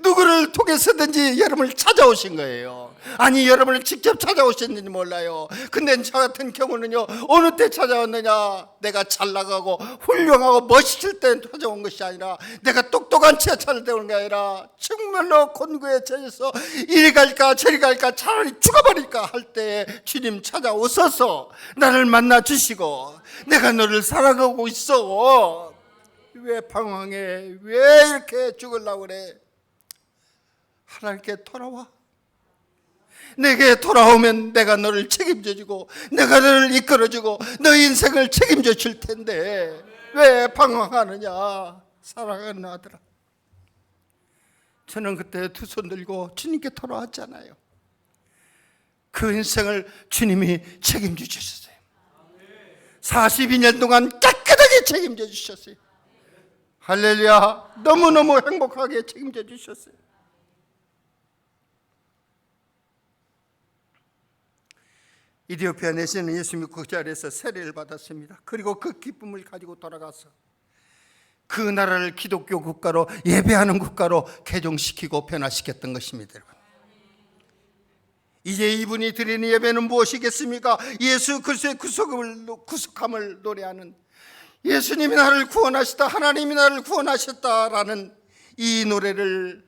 누구를 통해서든지 여러분을 찾아오신 거예요. 아니, 여러분을 직접 찾아오셨는지 몰라요. 근데 저 같은 경우는요, 어느 때 찾아왔느냐, 내가 잘 나가고 훌륭하고 멋있을 때 찾아온 것이 아니라, 내가 똑똑한 채 찾아온 게 아니라 정말로 곤고에 처해서 이리 갈까 저리 갈까 차라리 죽어버릴까 할 때 주님 찾아오셔서 나를 만나 주시고, 내가 너를 사랑하고 있어, 왜 방황해, 왜 이렇게 죽으려고 그래. 하나님께 돌아와. 내게 돌아오면 내가 너를 책임져주고 내가 너를 이끌어주고 너 인생을 책임져 줄 텐데 왜 방황하느냐. 사랑하는 아들아, 저는 그때 두 손 들고 주님께 돌아왔잖아요. 그 인생을 주님이 책임져 주셨어요. 42년 동안 깨끗하게 책임져 주셨어요. 할렐루야. 너무너무 행복하게 책임져 주셨어요. 이디오피아 내시는 예수님이 그 자리에서 세례를 받았습니다. 그리고 그 기쁨을 가지고 돌아가서 그 나라를 기독교 국가로, 예배하는 국가로 개종시키고 변화시켰던 것입니다. 여러분, 이제 이분이 드리는 예배는 무엇이겠습니까? 예수 그리스도의 구속함을 노래하는, 예수님이 나를 구원하셨다, 하나님이 나를 구원하셨다라는 이 노래를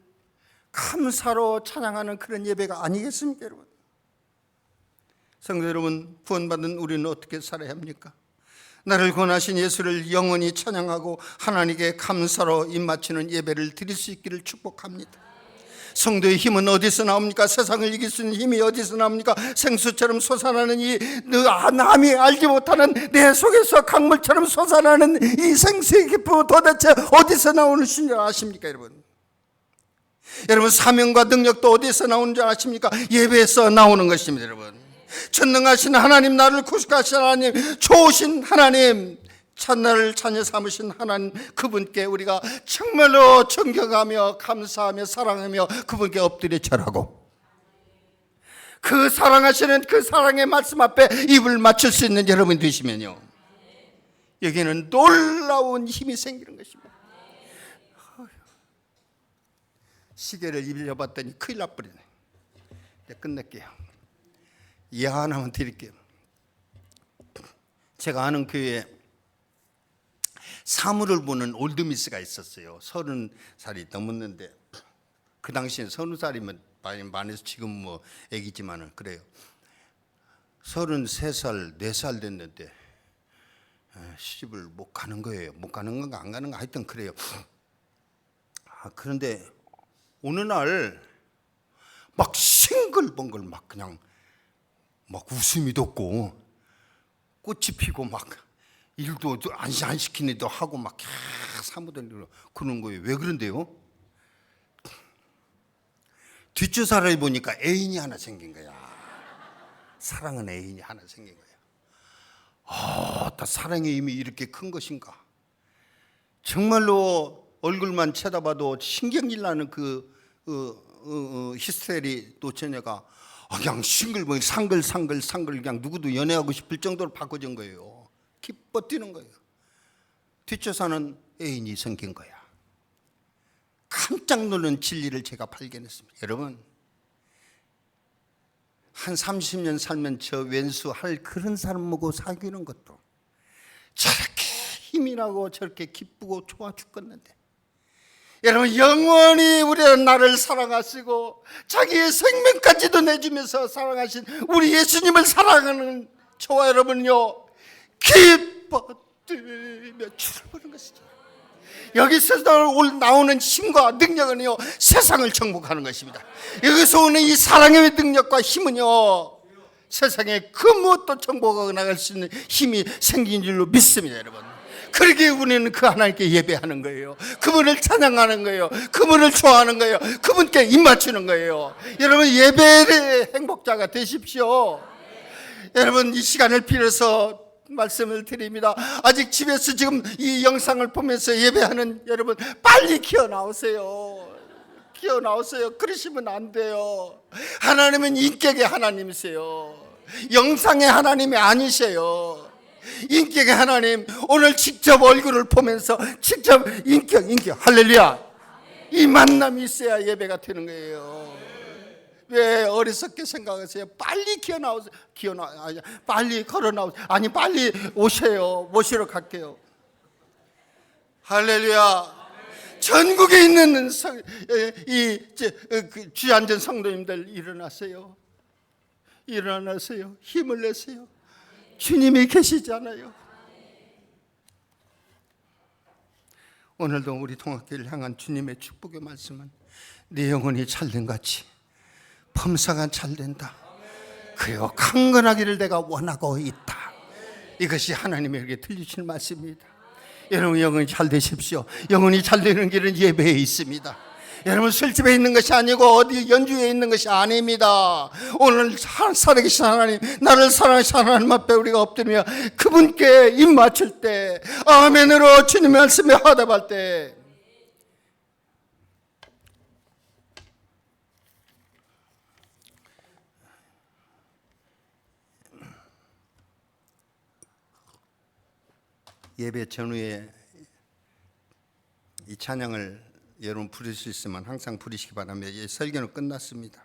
감사로 찬양하는 그런 예배가 아니겠습니까? 여러분, 성도 여러분, 구원받은 우리는 어떻게 살아야 합니까? 나를 구원하신 예수를 영원히 찬양하고 하나님께 감사로 입맞추는 예배를 드릴 수 있기를 축복합니다. 성도의 힘은 어디서 나옵니까? 세상을 이길 수 있는 힘이 어디서 나옵니까? 생수처럼 솟아나는 이 남이 알지 못하는 내 속에서 강물처럼 솟아나는 이 생수의 기쁨은 도대체 어디서 나오는 줄 아십니까? 여러분, 사명과 능력도 어디서 나오는 줄 아십니까? 예배에서 나오는 것입니다. 여러분, 전능하신 하나님, 나를 구속하신 하나님, 좋으신 하나님, 찬나를 자녀 삼으신 하나님, 그분께 우리가 정말로 존경하며 감사하며 사랑하며 그분께 엎드려 절하고, 그 사랑하시는 그 사랑의 말씀 앞에 입을 맞출 수 있는 여러분 되시면요, 여기는 놀라운 힘이 생기는 것입니다. 시계를 입혀봤더니 큰일 나버리네. 이제 끝낼게요. 이 하나만 드릴게요. 제가 아는 교회에 사물을 보는 올드미스가 있었어요. 30살이 넘었는데, 그 당시엔 30살이면 많이 해서 지금 뭐 애기지만은 그래요. 33살, 4살 됐는데 시집을 못 가는 거예요. 못 가는 건가 안 가는 거 하여튼 그래요. 그런데 어느 날 막 싱글벙글 막 그냥 막 웃음이 돋고 꽃이 피고 막 일도 안 시키는 일도 하고 막 사무들 그러는 거예요. 왜 그런데요? 뒷주사를 보니까 애인이 하나 생긴 거야. 사랑은 애인이 하나 생긴 거야. 다 사랑의 힘이 이렇게 큰 것인가? 정말로 얼굴만 쳐다봐도 신경질 나는 그 히스테리 노처녀가 그냥 싱글벙글 상글상글 그냥 누구도 연애하고 싶을 정도로 바꿔준 거예요. 기뻐 뛰는 거예요. 뒷조사는 애인이 생긴 거야. 깜짝 놀란 진리를 제가 발견했습니다. 여러분, 한 30년 살면 저 왼수 할 그런 사람하고 사귀는 것도 저렇게 힘이 나고 저렇게 기쁘고 좋아 죽겠는데, 여러분, 영원히 우리는 나를 사랑하시고 자기의 생명까지도 내주면서 사랑하신 우리 예수님을 사랑하는 저와 여러분요, 기뻐 뛰며 주를 보는 것이죠. 여기서 나오는 힘과 능력은요, 세상을 정복하는 것입니다. 여기서 오는 이 사랑의 능력과 힘은요, 세상에 그 무엇도 정복하고 나갈 수 있는 힘이 생긴 줄로 믿습니다. 여러분, 그러기에 우리는 그 하나님께 예배하는 거예요. 그분을 찬양하는 거예요. 그분을 좋아하는 거예요. 그분께 입맞추는 거예요. 여러분, 예배의 행복자가 되십시오. 여러분, 이 시간을 빌어서 말씀을 드립니다. 아직 집에서 지금 이 영상을 보면서 예배하는 여러분, 빨리 기어 나오세요. 기어 나오세요. 그러시면 안 돼요. 하나님은 인격의 하나님이세요. 영상의 하나님이 아니세요. 인격의 하나님, 오늘 직접 얼굴을 보면서 직접 인격 할렐루야, 이 만남이 있어야 예배가 되는 거예요. 왜 어리석게 생각하세요? 빨리 기어나오세요. 빨리 걸어나오세요. 아니, 빨리 오세요. 모시러 갈게요. 할렐루야. 전국에 있는 주앉은 성도님들, 일어나세요. 일어나세요. 힘을 내세요. 주님이 계시잖아요. 오늘도 우리 통학교를 향한 주님의 축복의 말씀은 내 영혼이 찰된같이 범사가 찰된다. 그리고 강건하기를 내가 원하고 있다. 이것이 하나님에게 들리시는 말씀입니다. 여러분, 영혼이 잘 되십시오. 영혼이 잘 되는 길은 예배에 있습니다. 여러분, 술집에 있는 것이 아니고 어디 연주에 있는 것이 아닙니다. 오늘 살아계신 하나님, 나를 사랑하신 하나님 앞에 우리가 엎드리며 그분께 입 맞출 때, 아멘으로 주님의 말씀에 화답할 때, 예배 전후에 이 찬양을 여러분 부를 수 있으면 항상 부르시기 바랍니다. 이 설교는 끝났습니다.